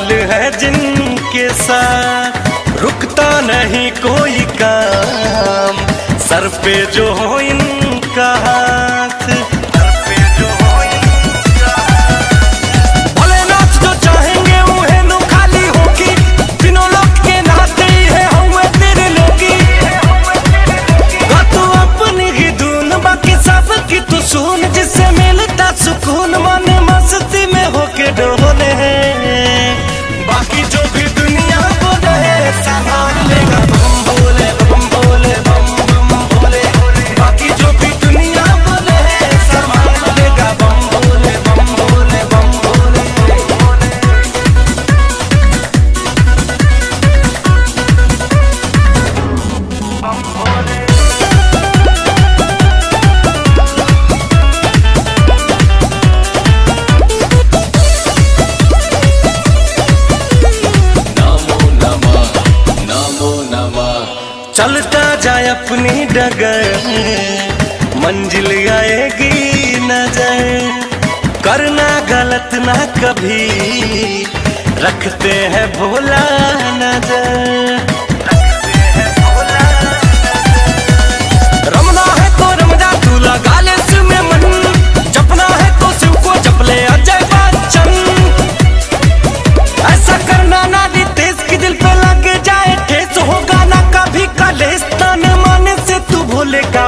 हाल है जिनके साथ रुकता नहीं कोई काम, सर पे जो हो इनका हाथ, सर पे जो हो इनका हाथ। भोलेनाथ जो चाहेंगे उन्हें नु खाली होगी, तीनों लोग के नाते है हम तेरे लोगी। तू अपनी ही धुन बाकी सब की तू सुन, जिससे मिलता सुकून मन मस्ती में होके डोले। बाकी जो भी दुनिया बोले संभाल लेगा बम बोले बम बोले बम बम बोले। बाकी जो भी दुनिया बोले संभाल लेगा बम बोले बम बोले बम बोले। चलता जाए अपनी डगर मंजिल आएगी नजर, करना गलत ना कभी रखते हैं भोला नजर, रखते हैं भोला नजर। रमना है तो रम जा तू लगा ले शिव में मन, जपना है तो शिव को जप ले अजय बच्चन। ऐसा करना ना रितेश की दिल पे लग जाए ठेस, होगा ना कभी कलेश, तन मन से तू भोले का